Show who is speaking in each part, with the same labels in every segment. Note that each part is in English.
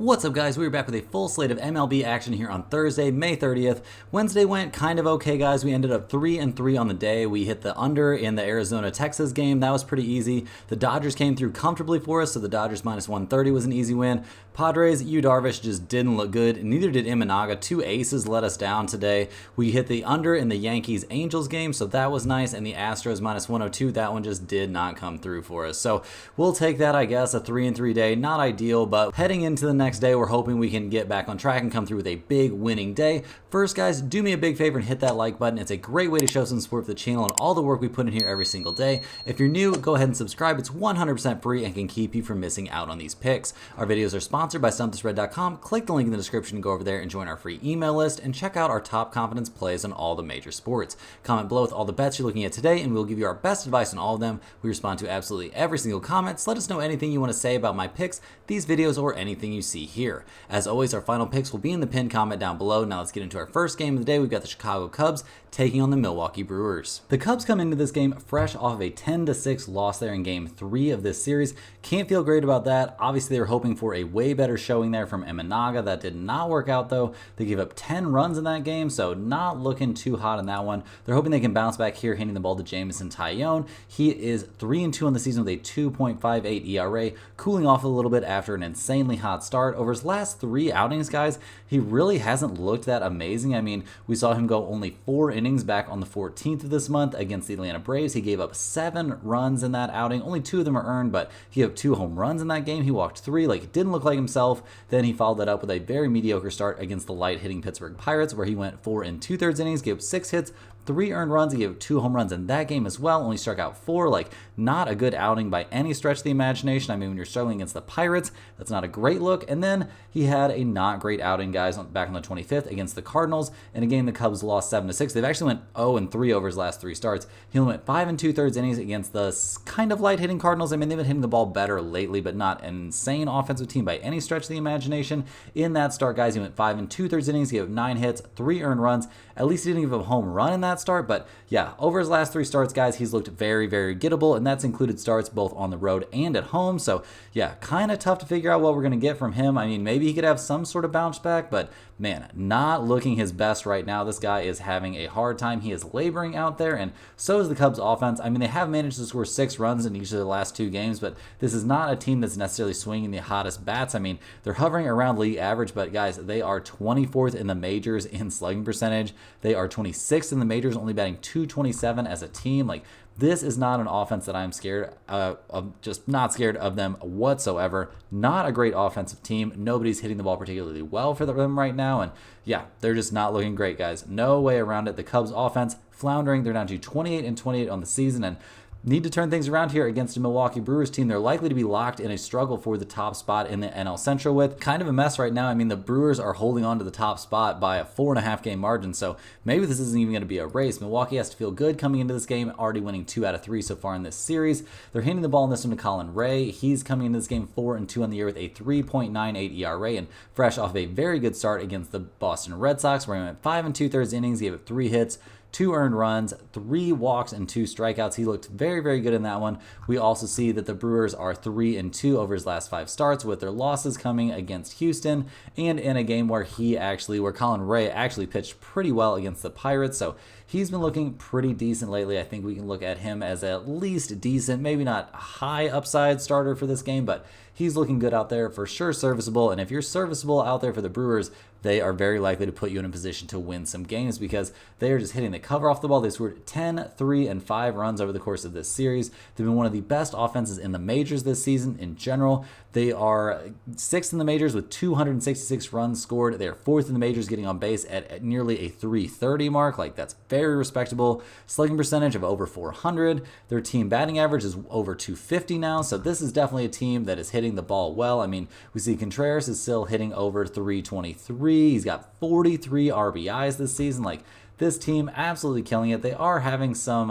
Speaker 1: What's up, guys? We're back with a full slate of MLB action here on Thursday, May 30th. Wednesday went kind of okay, guys. We ended up 3-3 on the day. We hit the under in the Arizona-Texas game. That was pretty easy. The Dodgers came through comfortably for us, so the Dodgers minus 130 was an easy win. Padres, Yu Darvish just didn't look good. Neither did Imanaga. Two aces let us down today. We hit the under in the Yankees-Angels game, so that was nice. And the Astros minus 102, that one just did not come through for us. So we'll take that, I guess. A 3-3 day, not ideal, but heading into the next day, we're hoping we can get back on track and come through with a big winning day. First, guys, do me a big favor and hit that like button. It's a great way to show some support for the channel and all the work we put in here every single day. If you're new, go ahead and subscribe. It's 100% free and can keep you from missing out on these picks. Our videos are sponsored by StumpThisRed.com. Click the link in the description to go over there and join our free email list and check out our top confidence plays on all the major sports. Comment below with all the bets you're looking at today and we'll give you our best advice on all of them. We respond to absolutely every single comment, so let us know anything you want to say about my picks, these videos, or anything you see here. As always, our final picks will be in the pinned comment down below. Now let's get into our first game of the day. We've got the Chicago Cubs taking on the Milwaukee Brewers. The Cubs come into this game fresh off of a 10-6 loss there in game 3 of this series. Can't feel great about that. Obviously, they were hoping for a way better showing there from Imanaga. That did not work out, though. They gave up 10 runs in that game, so not looking too hot in that one. They're hoping they can bounce back here, handing the ball to Jameson Taillon. He is 3-2 on the season with a 2.58 ERA, cooling off a little bit after an insanely hot start. Over his last 3 outings, guys, he really hasn't looked that amazing. I mean, we saw him go only 4 innings back on the 14th of this month against the Atlanta Braves. He gave up 7 runs in that outing. Only 2 of them are earned, but he gave up 2 home runs in that game. He walked 3, like, it didn't look like himself. Then he followed that up with a very mediocre start against the light-hitting Pittsburgh Pirates, where he went 4 2/3 innings, gave up 6 hits, 3 earned runs. He gave 2 home runs in that game as well. Only struck out 4. Like, not a good outing by any stretch of the imagination. I mean, when you're struggling against the Pirates, that's not a great look. And then he had a not great outing, guys, back on the 25th against the Cardinals in a game the Cubs lost 7-6. They've actually went 0-3 over his last 3 starts. He only went 5 2/3 innings against the kind of light-hitting Cardinals. I mean, they've been hitting the ball better lately, but not an insane offensive team by any stretch of the imagination. In that start, guys, he went 5 2/3 innings. He gave 9 hits, 3 earned runs. At least he didn't give a home run in that start, but yeah, over his last 3 starts, guys, he's looked very, very gettable, and that's included starts both on the road and at home. So yeah, kind of tough to figure out what we're going to get from him. I mean, maybe he could have some sort of bounce back, but man, not looking his best right now. This guy is having a hard time. He is laboring out there, and so is the Cubs offense. I mean, they have managed to score 6 runs in each of the last 2 games, but this is not a team that's necessarily swinging the hottest bats. I mean, they're hovering around league average, but guys, they are 24th in the majors in slugging percentage. They are 26th in the majors, only batting .227 as a team. Like, this is not an offense that I'm scared of, just not scared of them whatsoever. Not a great offensive team. Nobody's hitting the ball particularly well for them right now. And yeah, they're just not looking great, guys. No way around it. The Cubs offense floundering. They're down to 28-28 on the season and need to turn things around here against a Milwaukee Brewers team they're likely to be locked in a struggle for the top spot in the NL Central with. Kind of a mess right now. I mean, the Brewers are holding on to the top spot by a 4.5 game margin, so maybe this isn't even going to be a race. Milwaukee has to feel good coming into this game, already winning 2 out of 3 so far in this series. They're handing the ball in this one to Colin Ray. He's coming into this game 4-2 on the year with a 3.98 ERA and fresh off a very good start against the Boston Red Sox, where he went 5 2/3 innings, gave up 3 hits, 2 earned runs, 3 walks, and 2 strikeouts. He looked very, very good in that one. We also see that the Brewers are 3-2 over his last 5 starts, with their losses coming against Houston and in a game where Colin Ray actually pitched pretty well against the Pirates. So he's been looking pretty decent lately. I think we can look at him as at least decent, maybe not high upside starter for this game, but he's looking good out there, for sure serviceable. And if you're serviceable out there for the Brewers, they are very likely to put you in a position to win some games because they are just hitting the cover off the ball. They scored 10, 3, and 5 runs over the course of this series. They've been one of the best offenses in the majors this season in general. They are 6th in the majors with 266 runs scored. They are 4th in the majors, getting on base at nearly a 330 mark. Like, that's very respectable. Slugging percentage of over 400. Their team batting average is over 250 now. So this is definitely a team that is hitting the ball well. I mean, we see Contreras is still hitting over 323. He's got 43 RBIs this season. Like, this team absolutely killing it. They are having some,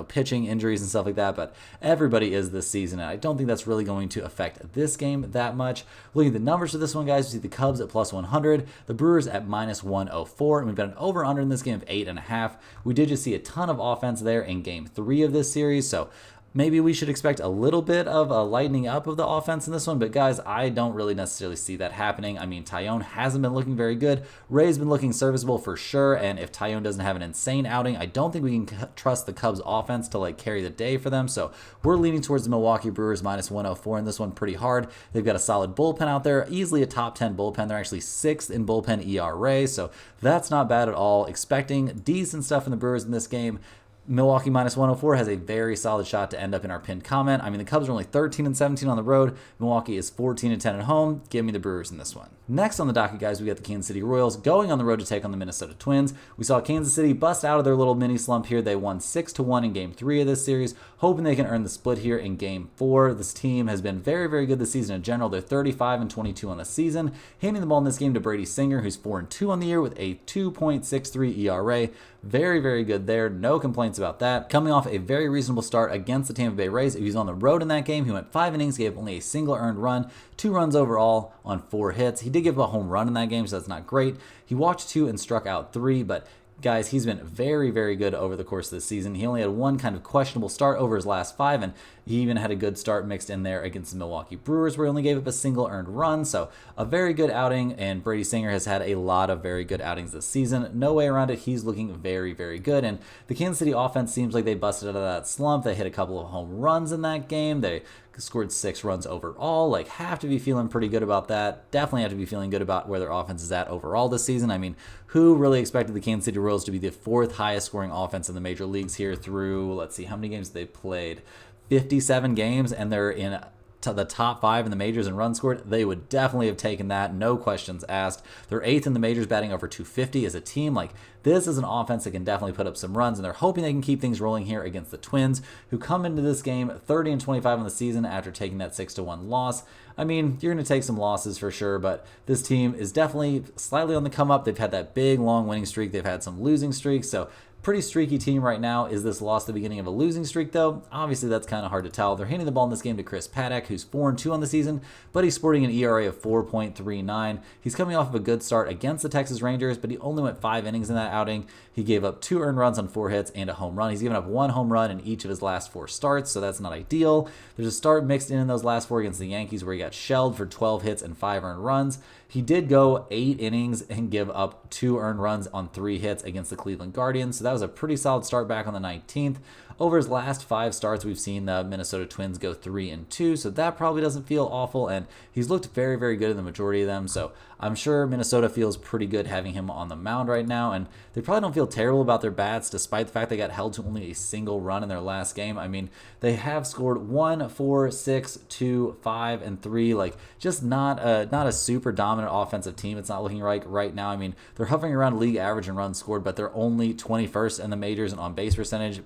Speaker 1: pitching injuries and stuff like that, but everybody is this season, and I don't think that's really going to affect this game that much. Looking at the numbers for this one, guys, we see the Cubs at +100, the Brewers at -104, and we've got an over-under in this game of 8.5. We did just see a ton of offense there in Game 3 of this series, so Maybe we should expect a little bit of a lightening up of the offense in this one, but guys, I don't really necessarily see that happening. I mean, Tyone hasn't been looking very good. Ray's been looking serviceable for sure, and if Tyone doesn't have an insane outing, I don't think we can trust the Cubs offense to like carry the day for them. So we're leaning towards the Milwaukee Brewers minus 104 in this one pretty hard. They've got a solid bullpen out there, easily a top 10 bullpen. They're actually 6th in bullpen ERA, so that's not bad at all. Expecting decent stuff in the Brewers in this game. Milwaukee minus 104 has a very solid shot to end up in our pinned comment. I mean, the Cubs are only 13-17 on the road. Milwaukee is 14-10 at home. Give me the Brewers in this one. Next on the docket, guys, we got the Kansas City Royals going on the road to take on the Minnesota Twins. We saw Kansas City bust out of their little mini slump here. They won 6-1 in Game 3 of this series, hoping they can earn the split here in Game 4. This team has been very, very good this season in general. They're 35-22 on the season. Handing the ball in this game to Brady Singer, who's 4-2 on the year with a 2.63 ERA. Very, very good there. No complaints about that. Coming off a very reasonable start against the Tampa Bay Rays. He was on the road in that game. He went 5 innings, gave only a single earned run, 2 runs overall on 4 hits. He did give up a home run in that game, so that's not great. He walked 2 and struck out 3, but guys, he's been very, very good over the course of the season. He only had one kind of questionable start over his last 5, and he even had a good start mixed in there against the Milwaukee Brewers, where he only gave up a single earned run. So a very good outing, and Brady Singer has had a lot of very good outings this season. No way around it. He's looking very, very good. And the Kansas City offense seems like they busted out of that slump. They hit a couple of home runs in that game. They scored 6 runs overall. Like, have to be feeling pretty good about that. Definitely have to be feeling good about where their offense is at overall this season. I mean, who really expected the Kansas City Royals to be the 4th highest scoring offense in the major leagues here through, let's see, how many games they played? 57 games, and they're in the top 5 in the majors in runs scored. They would definitely have taken that, no questions asked. They're 8th in the majors, batting over 250 as a team. Like, this is an offense that can definitely put up some runs, and they're hoping they can keep things rolling here against the Twins, who come into this game 30-25 on the season after taking that 6-1 loss. I mean, you're going to take some losses for sure, but this team is definitely slightly on the come up. They've had that big, long winning streak. They've had some losing streaks, so pretty streaky team right now. Is this loss the beginning of a losing streak, though? Obviously, that's kind of hard to tell. They're handing the ball in this game to Chris Paddock, who's 4-2 on the season, but he's sporting an ERA of 4.39. He's coming off of a good start against the Texas Rangers, but he only went 5 innings in that outing. He gave up 2 earned runs on 4 hits and a home run. He's given up 1 home run in each of his last 4 starts, so that's not ideal. There's a start mixed in those last 4 against the Yankees where he got shelled for 12 hits and 5 earned runs. He did go 8 innings and give up 2 earned runs on 3 hits against the Cleveland Guardians, so that was a pretty solid start back on the 19th. Over his last 5 starts, we've seen the Minnesota Twins go 3-2, so that probably doesn't feel awful, and he's looked very, very good in the majority of them, so I'm sure Minnesota feels pretty good having him on the mound right now, and they probably don't feel terrible about their bats, despite the fact they got held to only a single run in their last game. I mean, they have scored 1, 4, 6, 2, 5, and 3, like, just not a super dominant offensive team. It's not looking right now. I mean, they're hovering around league average in runs scored, but they're only 21st in the majors and on base percentage,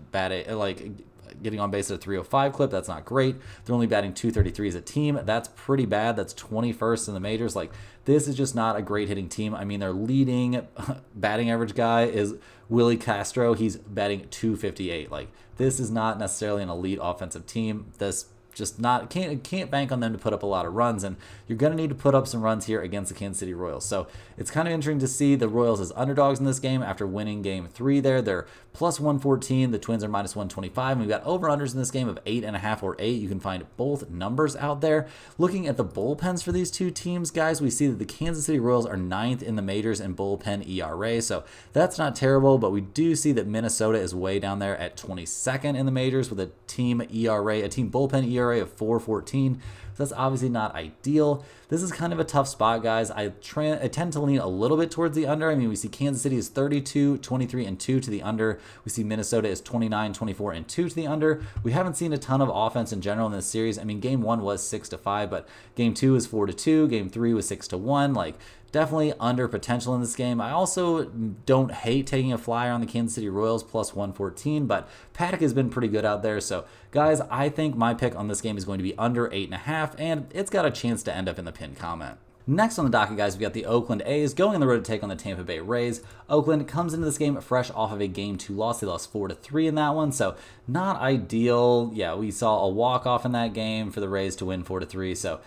Speaker 1: getting on base at a 305 clip. That's not great. They're only batting 233 as a team. That's pretty bad. That's 21st in the majors. Like, this is just not a great hitting team. I mean, their leading batting average guy is Willie Castro. He's batting 258. Like, this is not necessarily an elite offensive team. This just not can't bank on them to put up a lot of runs, and you're going to need to put up some runs here against the Kansas City Royals. So it's kind of interesting to see the Royals as underdogs in this game after winning Game 3 there. They're plus 114. The Twins are minus 125. And we've got over-unders in this game of 8.5 or 8. You can find both numbers out there. Looking at the bullpens for these two teams, guys, we see that the Kansas City Royals are 9th in the majors in bullpen ERA, so that's not terrible, but we do see that Minnesota is way down there at 22nd in the majors with a team bullpen ERA of 4.14. So that's obviously not ideal. This is kind of a tough spot, guys. I tend to lean a little bit towards the under. I mean, we see Kansas City is 32, 23, and 2 to the under. We see Minnesota is 29, 24, and 2 to the under. We haven't seen a ton of offense in general in this series. I mean, Game 1 was 6-5, but Game 2 is 4-2. Game 3 was 6-1. Like, definitely under potential in this game. I also don't hate taking a flyer on the Kansas City Royals plus 114, but Paddock has been pretty good out there. So, guys, I think my pick on this game is going to be under 8.5, and it's got a chance to end up in the pinned comment. Next on the docket, guys, we got the Oakland A's going on the road to take on the Tampa Bay Rays. Oakland comes into this game fresh off of a Game 2 loss. They lost 4-3 in that one, so not ideal. Yeah, we saw a walk-off in that game for the Rays to win 4-3, so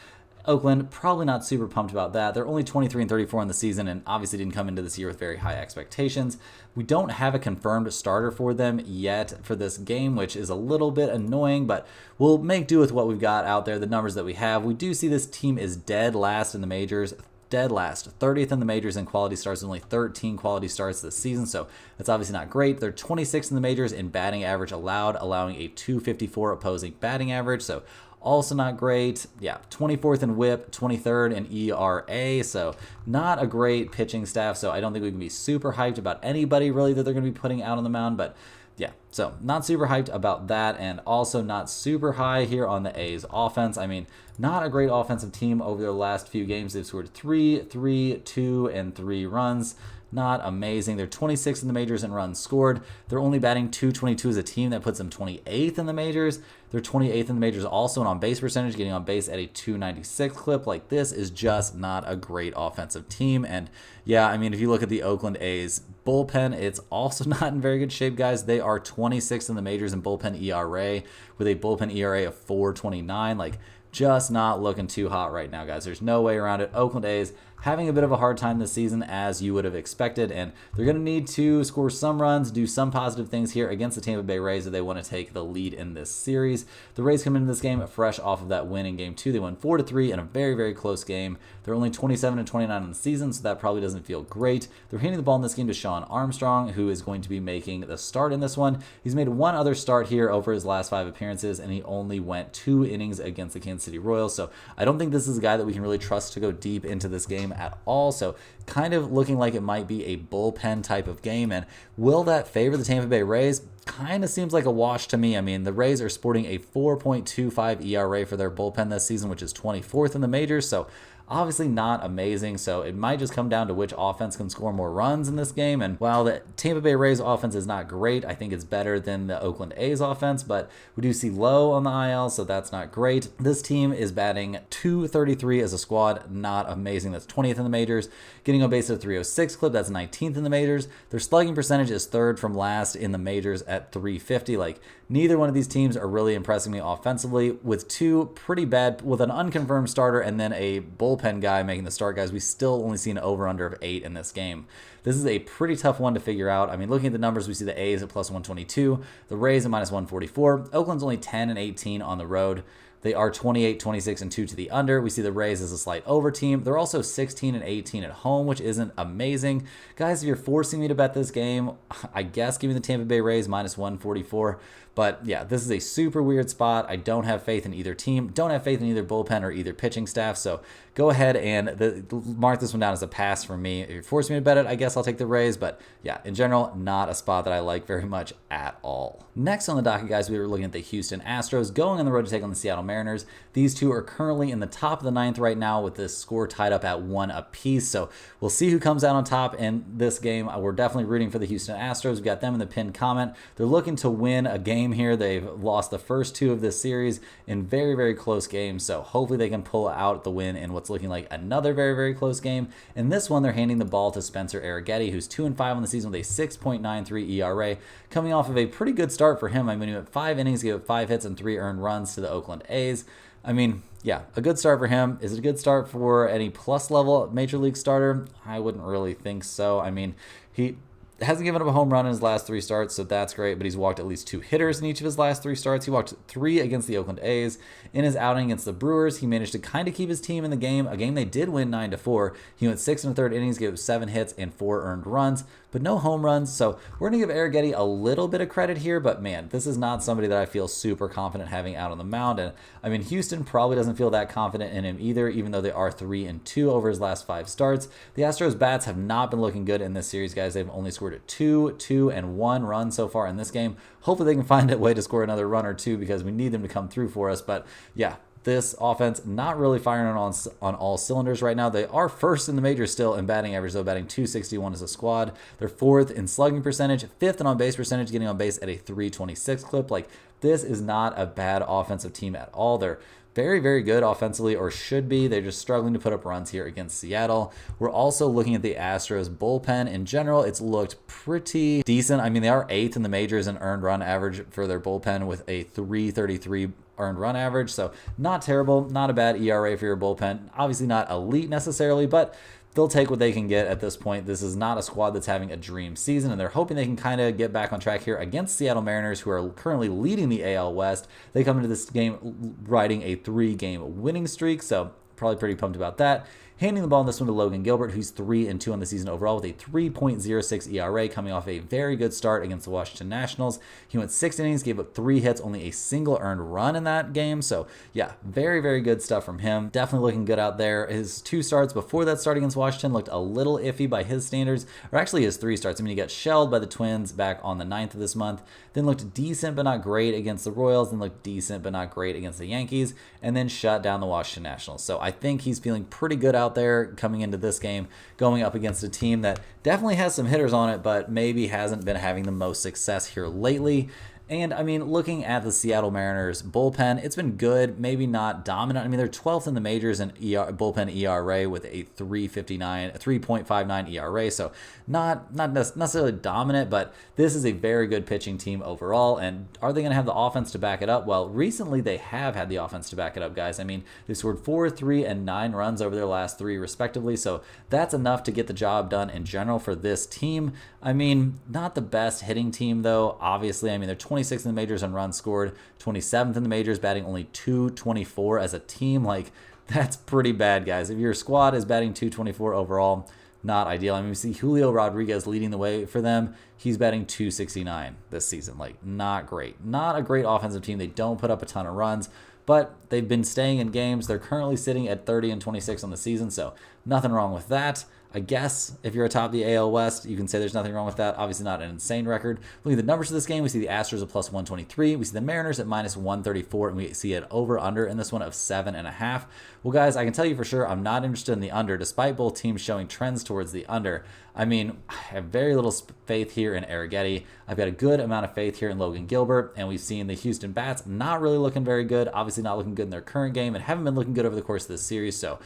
Speaker 1: Oakland, probably not super pumped about that. They're only 23-34 in the season and obviously didn't come into this year with very high expectations. We don't have a confirmed starter for them yet for this game, which is a little bit annoying, but we'll make do with what we've got out there, the numbers that we have. We do see this team is dead last in the majors. Dead last, 30th in the majors in quality starts, only 13 quality starts this season, so that's obviously not great. They're 26th in the majors in batting average allowed, allowing a 254 opposing batting average, so also not great. Yeah, 24th in whip, 23rd in ERA, so not a great pitching staff, so I don't think we can be super hyped about anybody really that they're going to be putting out on the mound, but yeah, so not super hyped about that, and also not super high here on the A's offense. I mean, not a great offensive team over their last few games. They've scored 3, 3, 2, and 3 runs. Not amazing. They're 26th in the majors in runs scored. They're only batting .222 as a team. That puts them 28th in the majors. They're 28th in the majors also in on-base percentage, getting on base at a .296 clip. Like, this is just not a great offensive team. And yeah, I mean, if you look at the Oakland A's bullpen, it's also not in very good shape, guys. They are 26th in the majors in bullpen ERA with a bullpen ERA of 4.29. Like, just not looking too hot right now, guys. There's no way around it. Oakland A's having a bit of a hard time this season, as you would have expected, and they're going to need to score some runs, do some positive things here against the Tampa Bay Rays if they want to take the lead in this series. The Rays come into this game fresh off of that win in Game 2. They won 4-3 in a very, very close game. They're only 27-29 in the season, so that probably doesn't feel great. They're handing the ball in this game to Sean Armstrong, who is going to be making the start in this one. He's made one other start here over his last 5 appearances, and he only went 2 innings against the Kansas City Royals, so I don't think this is a guy that we can really trust to go deep into this game at all. So kind of looking like it might be a bullpen type of game. And will that favor the Tampa Bay Rays? Kind of seems like a wash to me. I mean, the Rays are sporting a 4.25 ERA for their bullpen this season, which is 24th in the majors. So obviously not amazing, so it might just come down to which offense can score more runs in this game. And while the Tampa Bay Rays offense is not great, I think it's better than the Oakland A's offense, but we do see Lowe on the IL, so that's not great. This team is batting .233 as a squad, not amazing. That's 20th in the majors. Getting on base at a 306 clip, that's 19th in the majors. Their slugging percentage is 3rd from last in the majors at .350. Like, neither one of these teams are really impressing me offensively, with with an unconfirmed starter and then a bullpen guy making the start, guys. We still only see an over-under of 8 in this game. This is a pretty tough one to figure out. I mean, looking at the numbers, we see the A's at plus 122, the Rays at minus 144. Oakland's only 10-18 on the road. They are 28, 26, and 2 to the under. We see the Rays as a slight over team. They're also 16-18 at home, which isn't amazing. Guys, if you're forcing me to bet this game, I guess give me the Tampa Bay Rays minus 144. But yeah, this is a super weird spot. I don't have faith in either team. Don't have faith in either bullpen or either pitching staff. So go ahead and mark this one down as a pass for me. If you're forcing me to bet it, I guess I'll take the Rays. But yeah, in general, not a spot that I like very much at all. Next on the docket, guys, we were looking at the Houston Astros going on the road to take on the Seattle Mariners. These two are currently in the top of the 9th right now with this score tied up at 1 apiece. So we'll see who comes out on top in this game. We're definitely rooting for the Houston Astros. We've got them in the pinned comment. They're looking to win a game here. They've lost the first 2 of this series in very, very close games. So hopefully they can pull out the win in what's looking like another very, very close game. In this one, they're handing the ball to Spencer Arrighetti, who's 2-5 on the season with a 6.93 ERA, coming off of a pretty good start for him. I mean, he went 5 innings, gave up 5 hits and 3 earned runs to the Oakland A's. I mean, yeah, a good start for him. Is it a good start for any plus level major league starter? I wouldn't really think so. I mean, he hasn't given up a home run in his last 3 starts, so that's great, but he's walked at least 2 hitters in each of his last 3 starts. He walked 3 against the Oakland A's. In his outing against the Brewers, he managed to kind of keep his team in the game, a game they did win 9-4. He went 6 1/3 innings, gave up 7 hits and 4 earned runs, but no home runs, so we're going to give Arrighetti a little bit of credit here, but man, this is not somebody that I feel super confident having out on the mound, and I mean, Houston probably doesn't feel that confident in him either, even though they are 3-2 over his last 5 starts. The Astros bats have not been looking good in this series, guys. They've only scored a 2, 2, and 1 run so far in this game. Hopefully they can find a way to score another run or 2 because we need them to come through for us, but yeah, this offense not really firing on all cylinders right now. They are first in the majors still in batting average, though, batting .261 as a squad. They're 4th in slugging percentage, 5th in on-base percentage, getting on base at a .326 clip. Like, this is not a bad offensive team at all. They're very, very good offensively, or should be. They're just struggling to put up runs here against Seattle. We're also looking at the Astros bullpen. In general, it's looked pretty decent. I mean, they are 8th in the majors in earned run average for their bullpen with a .333 earned run average. So not terrible, not a bad ERA for your bullpen. Obviously not elite necessarily, but they'll take what they can get at this point. This is not a squad that's having a dream season, and they're hoping they can kind of get back on track here against Seattle Mariners, who are currently leading the AL West. They come into this game riding a 3-game winning streak, so probably pretty pumped about that. Handing the ball in this one to Logan Gilbert, who's 3-2 on the season overall with a 3.06 ERA, coming off a very good start against the Washington Nationals. He went 6 innings, gave up 3 hits, only a single earned run in that game. So yeah, very, very good stuff from him. Definitely looking good out there. His 2 starts before that start against Washington looked a little iffy by his standards, or actually his 3 starts. I mean, he got shelled by the Twins back on the 9th of this month, then looked decent but not great against the Royals, then looked decent but not great against the Yankees, and then shut down the Washington Nationals. So I think he's feeling pretty good out there coming into this game, going up against a team that definitely has some hitters on it, but maybe hasn't been having the most success here lately. And I mean, looking at the Seattle Mariners bullpen, it's been good, maybe not dominant. I mean, they're 12th in the majors in bullpen ERA with a 3.59 ERA, so not necessarily dominant, but this is a very good pitching team overall. And are they going to have the offense to back it up? Well, recently they have had the offense to back it up, guys. I mean, they scored 4, 3, and 9 runs over their last 3 respectively, so that's enough to get the job done in general for this team. I mean, not the best hitting team though, obviously. I mean, they're 26th in the majors on runs scored, 27th in the majors, batting only .224 as a team. Like, that's pretty bad, guys. If your squad is batting .224 overall, not ideal. I mean, we see Julio Rodriguez leading the way for them. He's batting .269 this season. Like, not great. Not a great offensive team. They don't put up a ton of runs, but they've been staying in games. They're currently sitting at 30-26 on the season, so nothing wrong with that. I guess if you're atop the AL West, you can say there's nothing wrong with that. Obviously not an insane record. Looking at the numbers of this game, we see the Astros at plus 123. We see the Mariners at minus 134, and we see an over-under in this one of 7.5. Well, guys, I can tell you for sure I'm not interested in the under, despite both teams showing trends towards the under. I mean, I have very little faith here in Arrighetti. I've got a good amount of faith here in Logan Gilbert, and we've seen the Houston Bats not really looking very good, obviously not looking good in their current game, and haven't been looking good over the course of this series, so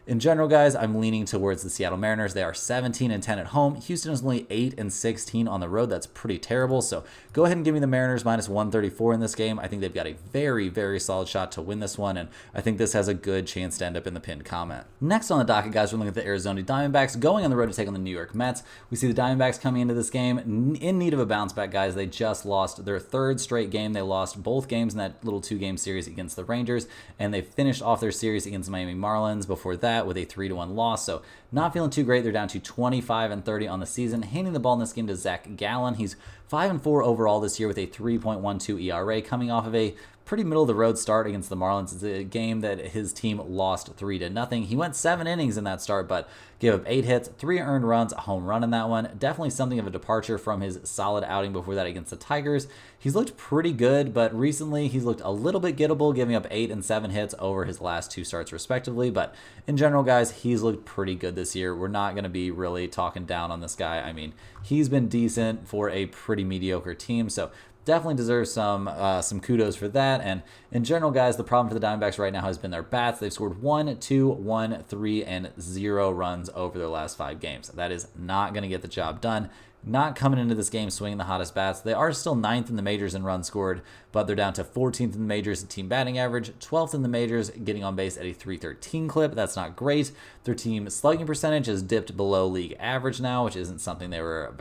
Speaker 1: in general, guys, I'm leaning towards the Seattle Mariners. They are 17-10 at home. Houston is only 8-16 on the road. That's pretty terrible. So go ahead and give me the Mariners minus 134 in this game. I think they've got a very, very solid shot to win this one, and I think this has a good chance to end up in the pinned comment. Next on the docket, guys, we're looking at the Arizona Diamondbacks going on the road to take on the New York Mets. We see the Diamondbacks coming into this game in need of a bounce back, guys. They just lost their 3rd straight game. They lost both games in that little 2-game series against the Rangers, and they finished off their series against Miami Marlins before that with a 3-1 loss. So not feeling too great. They're down to 25-30 on the season. Handing the ball in this game to Zach Gallen. He's 5-4 overall this year with a 3.12 ERA, coming off of a pretty middle-of-the-road start against the Marlins. It's a game that his team lost 3-0. He went 7 innings in that start, but gave up 8 hits, 3 earned runs, a home run in that one. Definitely something of a departure from his solid outing before that against the Tigers. He's looked pretty good, but recently he's looked a little bit gettable, giving up 8 and 7 hits over his last 2 starts respectively. But in general, guys, he's looked pretty good this year. We're not going to be really talking down on this guy. I mean, he's been decent for a pretty mediocre team, so definitely deserves some kudos for that. And in general, guys, the problem for the Diamondbacks right now has been their bats. They've scored 1, 2, 1, 3, and 0 runs over their last 5 games. That is not going to get the job done. Not coming into this game swinging the hottest bats. They are still 9th in the majors in runs scored, but they're down to 14th in the majors in team batting average, 12th in the majors, getting on base at a .313 clip. That's not great. Their team slugging percentage has dipped below league average now, which isn't something they were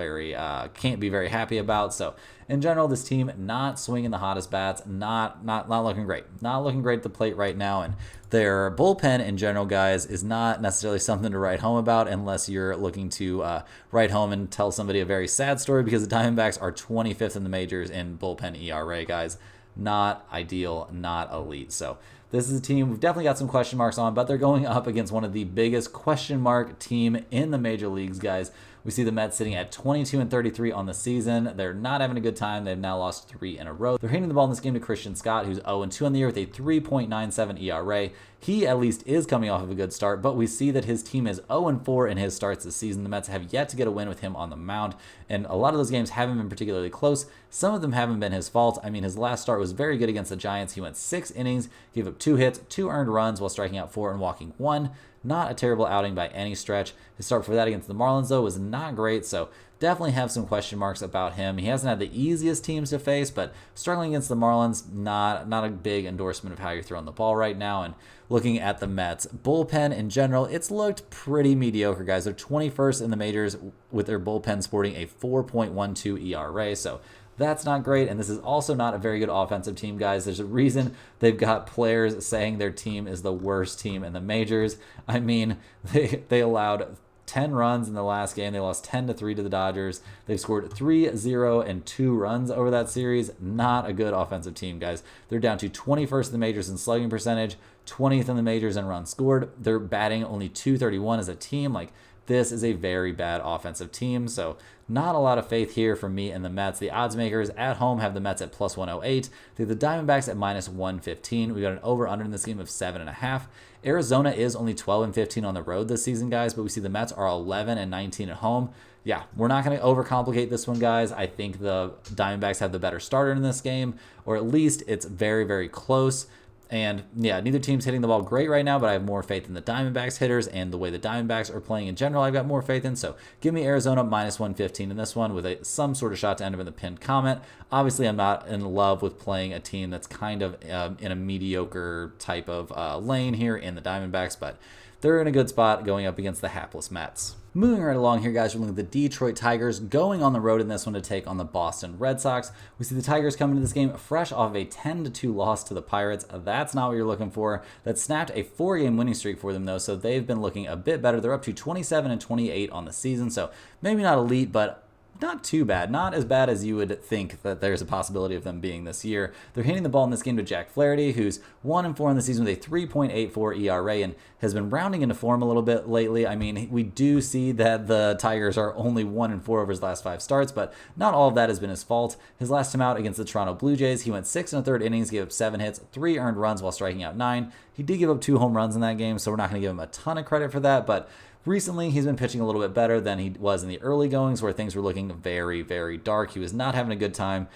Speaker 1: can't be very happy about. So in general, this team not swinging the hottest bats, not looking great. Not looking great at the plate right now, and their bullpen in general, guys, is not necessarily something to write home about unless you're looking to write home and tell somebody a very sad story, because the Diamondbacks are 25th in the majors in bullpen ERA, guys. Not ideal, not elite. So this is a team we've definitely got some question marks on, but they're going up against one of the biggest question mark team in the major leagues, guys. We see the Mets sitting at 22-33 on the season. They're not having a good time. They've now lost 3 in a row. They're handing the ball in this game to Christian Scott, who's 0-2 on the year with a 3.97 ERA. He at least is coming off of a good start, but we see that his team is 0-4 in his starts this season. The Mets have yet to get a win with him on the mound, and a lot of those games haven't been particularly close. Some of them haven't been his fault. I mean, his last start was very good against the Giants. He went 6 innings, gave up 2 hits, 2 earned runs while striking out 4 and walking 1. not a terrible outing by any stretch. His start for that against the Marlins, though, was not great, so definitely have some question marks about him. He hasn't had the easiest teams to face, but struggling against the Marlins, not a big endorsement of how you're throwing the ball right now. And looking at the Mets bullpen in general, it's looked pretty mediocre, guys. They're 21st in the majors with their bullpen sporting a 4.12 ERA, so that's not great, and this is also not a very good offensive team, guys. There's a reason they've got players saying their team is the worst team in the majors. I mean, they allowed 10 runs in the last game. They lost 10-3 to the Dodgers. They've scored 3-0 and 2 runs over that series. Not a good offensive team, guys. They're down to 21st in the majors in slugging percentage, 20th in the majors in runs scored. They're batting only .231 as a team. Like, this is a very bad offensive team, so not a lot of faith here from me and the Mets. The odds makers at home have the Mets at plus 108. They have the Diamondbacks at minus 115. We got an over-under in this game of 7.5. Arizona is only 12-15 on the road this season, guys, but we see the Mets are 11-19 at home. Yeah, we're not going to overcomplicate this one, guys. I think the Diamondbacks have the better starter in this game, or at least it's very, very close. And yeah, neither team's hitting the ball great right now, but I have more faith in the Diamondbacks hitters and the way the Diamondbacks are playing in general. I've got more faith in. So give me Arizona minus 115 in this one with some sort of shot to end up in the pinned comment. Obviously, I'm not in love with playing a team that's kind of in a mediocre type of lane here in the Diamondbacks, but they're in a good spot going up against the hapless Mets. Moving right along here, guys, we're looking at the Detroit Tigers going on the road in this one to take on the Boston Red Sox. We see the Tigers coming into this game fresh off of a 10-2 loss to the Pirates. That's not what you're looking for. That snapped a 4-game winning streak for them, though, so they've been looking a bit better. They're up to 27-28 on the season, so maybe not elite, but not too bad. Not as bad as you would think that there's a possibility of them being this year. They're hitting the ball in this game to Jack Flaherty, who's 1-4 in the season with a 3.84 ERA and has been rounding into form a little bit lately. I mean, we do see that the Tigers are only 1-4 over his last 5 starts, but not all of that has been his fault. His last time out against the Toronto Blue Jays, he went 6 1/3 innings, gave up 7 hits, 3 earned runs while striking out 9. He did give up 2 home runs in that game, so we're not going to give him a ton of credit for that, but recently, he's been pitching a little bit better than he was in the early goings where things were looking very, very dark. He was not having a good time.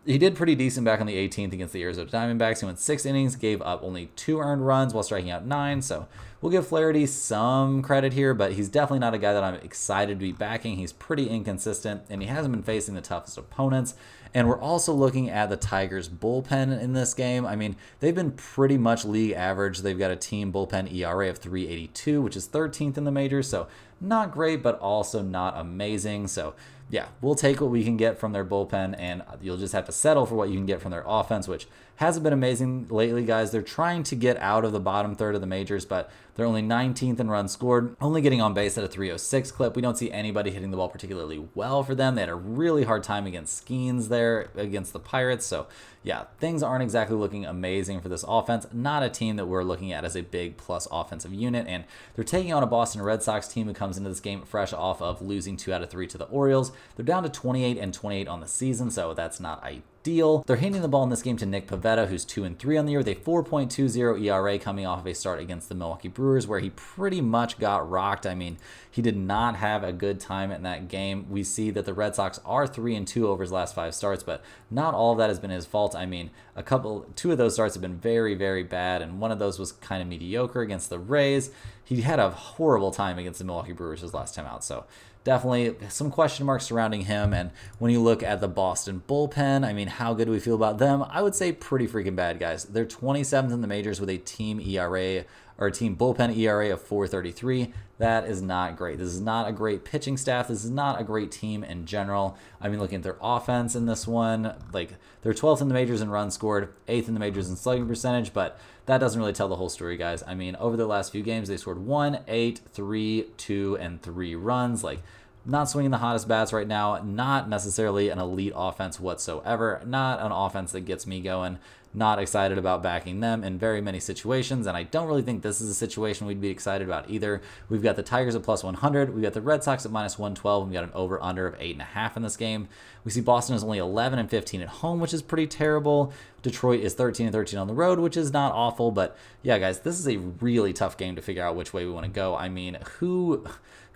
Speaker 1: He did pretty decent back on the 18th against the Arizona Diamondbacks. He went 6 innings, gave up only 2 earned runs while striking out 9. So we'll give Flaherty some credit here, but he's definitely not a guy that I'm excited to be backing. He's pretty inconsistent, and he hasn't been facing the toughest opponents. And we're also looking at the Tigers' bullpen in this game. I mean, they've been pretty much league average. They've got a team bullpen ERA of 3.82, which is 13th in the majors. So not great, but also not amazing. So yeah, we'll take what we can get from their bullpen, and you'll just have to settle for what you can get from their offense, which hasn't been amazing lately, guys. They're trying to get out of the bottom third of the majors, but they're only 19th in runs scored, only getting on base at a 306 clip. We don't see anybody hitting the ball particularly well for them. They had a really hard time against Skeens there against the Pirates. So yeah, things aren't exactly looking amazing for this offense. Not a team that we're looking at as a big plus offensive unit. And they're taking on a Boston Red Sox team who comes into this game fresh off of losing 2 out of 3 to the Orioles. They're down to 28-28 on the season, so that's not ideal. They're handing the ball in this game to Nick Pivetta, who's 2-3 on the year with a 4.20 ERA coming off of a start against the Milwaukee Brewers, where he pretty much got rocked. I mean, he did not have a good time in that game. We see that the Red Sox are 3-2 over his last 5 starts, but not all of that has been his fault. I mean, 2 of those starts have been very, very bad, and one of those was kind of mediocre against the Rays. He had a horrible time against the Milwaukee Brewers his last time out, so definitely some question marks surrounding him. And when you look at the Boston bullpen, I mean, how good do we feel about them? I would say pretty freaking bad, guys. They're 27th in the majors with a team ERA or a team bullpen ERA of 4.33. That is not great. This is not a great pitching staff. This is not a great team in general. I mean, looking at their offense in this one, like they're 12th in the majors in runs scored, 8th in the majors in slugging percentage, but that doesn't really tell the whole story, guys. I mean, over the last few games, they scored 1, 8, 3, 2, and 3 runs. Like, not swinging the hottest bats right now. Not necessarily an elite offense whatsoever. Not an offense that gets me going. Not excited about backing them in very many situations, and I don't really think this is a situation we'd be excited about either. We've got the Tigers at plus 100. We've got the Red Sox at minus 112. And we've got an over-under of 8.5 in this game. We see Boston is only 11-15 at home, which is pretty terrible. Detroit is 13-13 on the road, which is not awful, but yeah, guys, this is a really tough game to figure out which way we want to go. I mean, who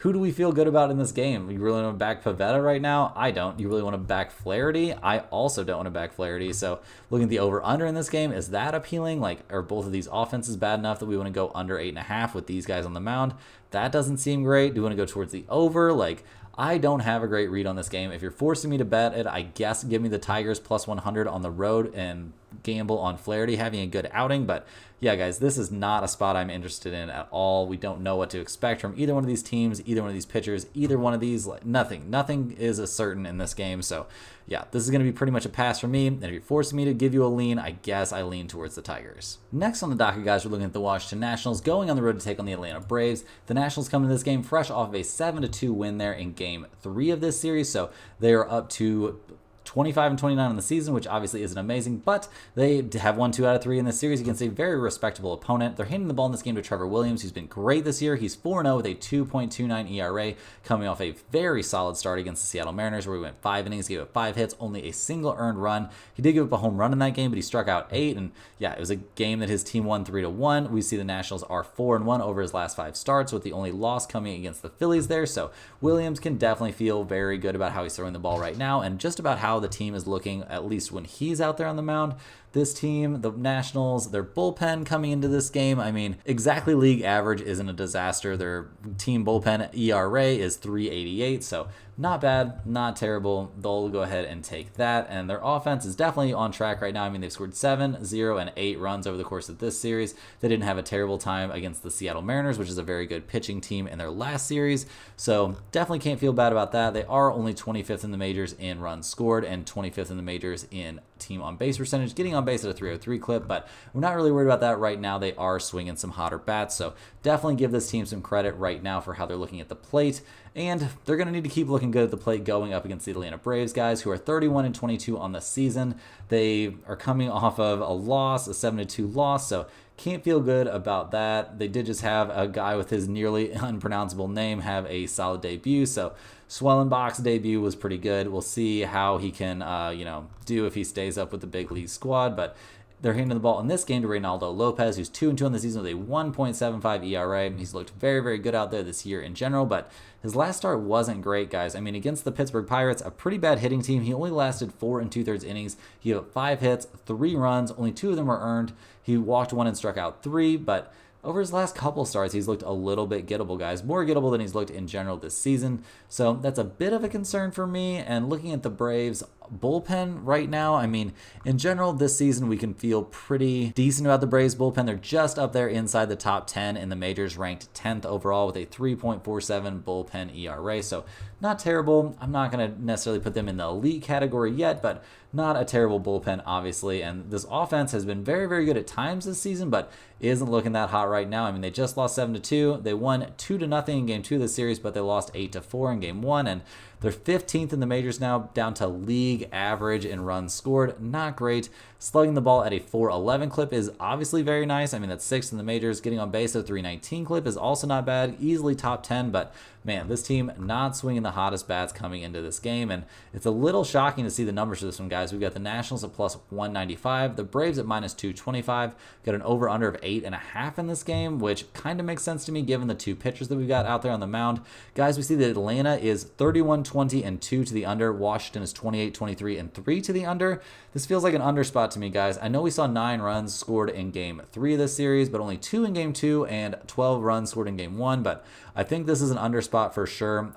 Speaker 1: do we feel good about in this game? You really want to back Pavetta right now? I don't. You really want to back Flaherty? I also don't want to back Flaherty. So looking at the over-under in this game, is that appealing? Like, are both of these offenses bad enough that we want to go under 8.5 with these guys on the mound? That doesn't seem great. Do we want to go towards the over? Like, I don't have a great read on this game. If you're forcing me to bet it, I guess give me the Tigers plus 100 on the road and gamble on Flaherty having a good outing. But yeah, guys, this is not a spot I'm interested in at all. We don't know what to expect from either one of these teams, either one of these pitchers, either one of these. Nothing is a certain in this game. So yeah, this is going to be pretty much a pass for me. And if you're forcing me to give you a lean, I guess I lean towards the Tigers. Next on the docket, guys, we're looking at the Washington Nationals going on the road to take on the Atlanta Braves. The Nationals come into this game fresh off of a 7-2 win there in Game 3 of this series. So they are up to 25-29 on the season, which obviously isn't amazing, but they have won 2 out of 3 in this series against a very respectable opponent. They're handing the ball in this game to Trevor Williams, who's been great this year. He's 4-0 with a 2.29 ERA, coming off a very solid start against the Seattle Mariners, where he went 5 innings, gave up 5 hits, only a single earned run. He did give up a home run in that game, but he struck out 8, and yeah, it was a game that his team won 3-1. We see the Nationals are 4-1 over his last 5 starts, with the only loss coming against the Phillies there, so Williams can definitely feel very good about how he's throwing the ball right now, and just about how the team is looking, at least when he's out there on the mound. This team, the Nationals, their bullpen coming into this game, I mean, exactly league average isn't a disaster. Their team bullpen ERA is 3.88, so not bad, not terrible. They'll go ahead and take that, and their offense is definitely on track right now. I mean, they've scored 7, 0, and 8 runs over the course of this series. They didn't have a terrible time against the Seattle Mariners, which is a very good pitching team in their last series, so definitely can't feel bad about that. They are only 25th in the majors in runs scored and 25th in the majors in team on base percentage, getting on base at a 303 clip, but we're not really worried about that right now. They are swinging some hotter bats, so definitely give this team some credit right now for how they're looking at the plate, and they're going to need to keep looking good at the plate going up against the Atlanta Braves, guys, who are 31-22 on the season. They are coming off of a loss, a 7-2 loss, so can't feel good about that. They did just have a guy with his nearly unpronounceable name have a solid debut, so Swellenbach's debut was pretty good. We'll see how he can, do if he stays up with the big league squad, but they're handing the ball in this game to Reynaldo Lopez, who's 2-2 on the season with a 1.75 ERA. He's looked very, very good out there this year in general, but his last start wasn't great, guys. I mean, against the Pittsburgh Pirates, a pretty bad hitting team, he only lasted 4 2/3 innings. He had 5 hits, 3 runs, only 2 of them were earned. He walked 1 and struck out 3, but over his last couple starts, he's looked a little bit gettable, guys. More gettable than he's looked in general this season. So that's a bit of a concern for me. And looking at the Braves bullpen right now, I mean, in general, this season, we can feel pretty decent about the Braves bullpen. They're just up there inside the top 10 in the majors, ranked 10th overall with a 3.47 bullpen ERA. So not terrible. I'm not going to necessarily put them in the elite category yet, but not a terrible bullpen, obviously. And this offense has been very, very good at times this season, but isn't looking that hot right now. I mean, they just lost 7-2. They won 2-0 in Game 2 of the series, but they lost 8-4 in Game 1. And they're 15th in the majors now, down to league average in runs scored. Not great. Slugging the ball at a 4.11 clip is obviously very nice. I mean, that's 6th in the majors. Getting on base at a 3.19 clip is also not bad. Easily top 10, but man, this team not swinging the hottest bats coming into this game, and it's a little shocking to see the numbers for this one, guys. We've got the Nationals at plus 195, the Braves at minus 225. Got an over-under of 8.5 in this game, which kind of makes sense to me given the 2 pitchers that we've got out there on the mound. Guys, we see that Atlanta is 31-20 2 to the under. Washington is 28-23 3 to the under. This feels like an under spot to me, guys. I know we saw 9 runs scored in Game 3 of this series, but only 2 in Game 2 and 12 runs scored in Game 1, but I think this is an under spot for sure.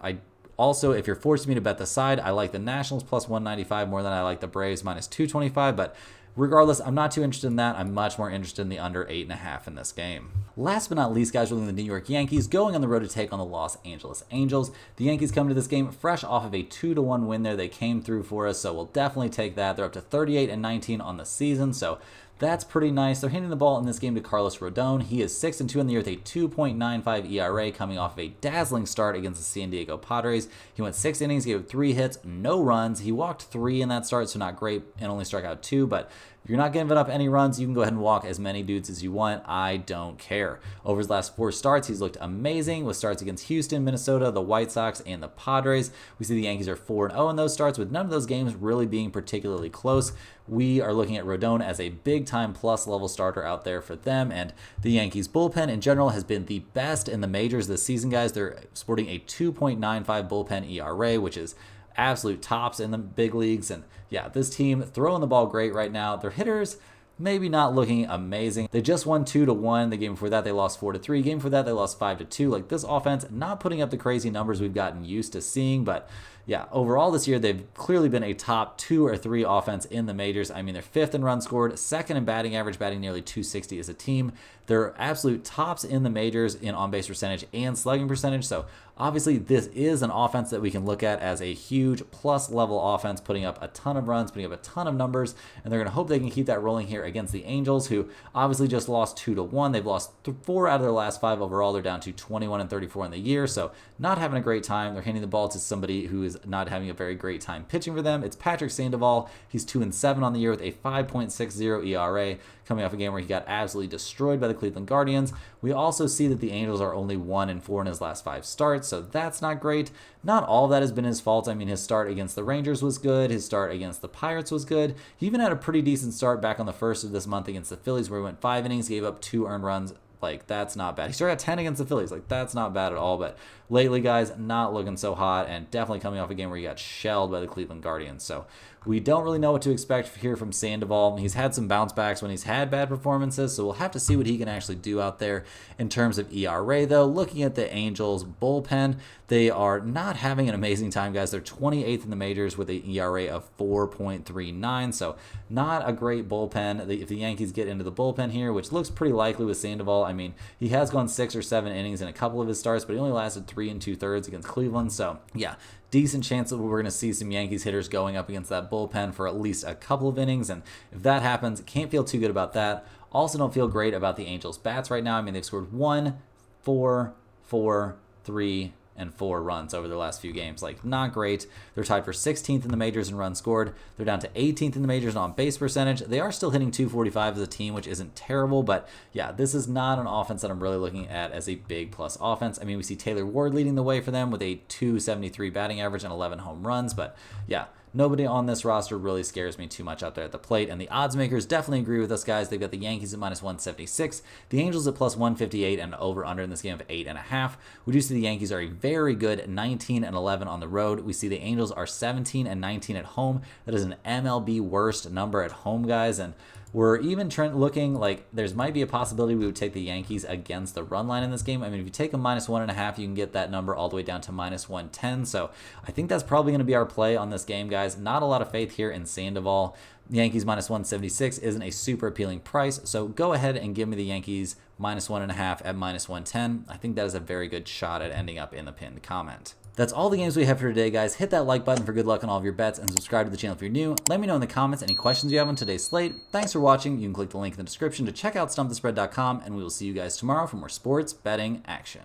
Speaker 1: Also, if you're forcing me to bet the side, I like the Nationals plus 195 more than I like the Braves minus 225, but regardless, I'm not too interested in that. I'm much more interested in the under 8.5 in this game. Last but not least, guys, we're looking at the New York Yankees going on the road to take on the Los Angeles Angels. The Yankees come to this game fresh off of a 2-1 win there. They came through for us, so we'll definitely take that. They're up to 38-19 on the season, so that's pretty nice. They're handing the ball in this game to Carlos Rodon. He is 6-2 in the year with a 2.95 ERA, coming off of a dazzling start against the San Diego Padres. He went 6 innings, gave 3 hits, no runs. He walked 3 in that start, so not great, and only struck out 2, but If you're not giving up any runs, you can go ahead and walk as many dudes as you want. I don't care. Over his last 4 starts, he's looked amazing with starts against Houston, Minnesota, the White Sox, and the Padres. We see the Yankees are 4-0 in those starts, with none of those games really being particularly close. We are looking at Rodon as a big-time plus level starter out there for them, and the Yankees bullpen in general has been the best in the majors this season, guys. They're sporting a 2.95 bullpen ERA, which is absolute tops in the big leagues. And yeah, this team throwing the ball great right now. Their hitters maybe not looking amazing. They just won 2-1. The game before that, they lost 4-3. Game before that, they lost 5-2. Like, this offense not putting up the crazy numbers we've gotten used to seeing, but yeah, overall this year, they've clearly been a top 2 or 3 offense in the majors. I mean, they're 5th in runs scored, 2nd in batting average, batting nearly 260 as a team. They're absolute tops in the majors in on-base percentage and slugging percentage. So obviously, this is an offense that we can look at as a huge plus-level offense, putting up a ton of runs, putting up a ton of numbers, and they're going to hope they can keep that rolling here against the Angels, who obviously just lost 2-1. They've lost 4 out of their last 5 overall. They're down to 21-34 in the year, so not having a great time. They're handing the ball to somebody who is not having a very great time pitching for them. It's Patrick Sandoval. He's 2-7 on the year with a 5.60 ERA, coming off a game where he got absolutely destroyed by the Cleveland Guardians. We also see that the Angels are only 1-4 in his last 5 starts, so that's not great. Not all of that has been his fault. I mean, his start against the Rangers was good. His start against the Pirates was good. He even had a pretty decent start back on the 1st of this month against the Phillies, where he went 5 innings, gave up 2 earned runs. Like, that's not bad. He started at 10 against the Phillies. Like, that's not bad at all. But lately, guys, not looking so hot, and definitely coming off a game where he got shelled by the Cleveland Guardians. So we don't really know what to expect here from Sandoval. He's had some bounce backs when he's had bad performances, so we'll have to see what he can actually do out there in terms of ERA, though. Looking at the Angels bullpen, they are not having an amazing time, guys. They're 28th in the majors with an ERA of 4.39, so not a great bullpen. If the Yankees get into the bullpen here, which looks pretty likely with Sandoval, I mean, he has gone 6 or 7 innings in a couple of his starts, but he only lasted 3 2/3 against Cleveland, so yeah, decent chance that we're going to see some Yankees hitters going up against that bullpen for at least a couple of innings, and if that happens, can't feel too good about that. Also don't feel great about the Angels' bats right now. I mean, they've scored 1, 4, 4, 3, and 4 runs over their last few games. Like, not great. They're tied for 16th in the majors in runs scored. They're down to 18th in the majors on base percentage. They are still hitting 245 as a team, which isn't terrible, but yeah, this is not an offense that I'm really looking at as a big plus offense. I mean, we see Taylor Ward leading the way for them with a 273 batting average and 11 home runs, but yeah, nobody on this roster really scares me too much out there at the plate, and the odds makers definitely agree with us, guys. They've got the Yankees at -176, the Angels at +158, and an over-under in this game of 8.5. We do see the Yankees are a very good 19-11 on the road. We see the Angels are 17-19 at home. That is an MLB worst number at home, guys, and we're even looking like there's might be a possibility we would take the Yankees against the run line in this game. I mean, if you take a -1.5, you can get that number all the way down to -110. So I think that's probably going to be our play on this game, guys. Not a lot of faith here in Sandoval. Yankees -176 isn't a super appealing price, so go ahead and give me the Yankees -1.5 at -110. I think that is a very good shot at ending up in the pinned comment. That's all the games we have for today, guys. Hit that like button for good luck on all of your bets, and subscribe to the channel if you're new. Let me know in the comments any questions you have on today's slate. Thanks for watching. You can click the link in the description to check out stumpthespread.com, and we will see you guys tomorrow for more sports betting action.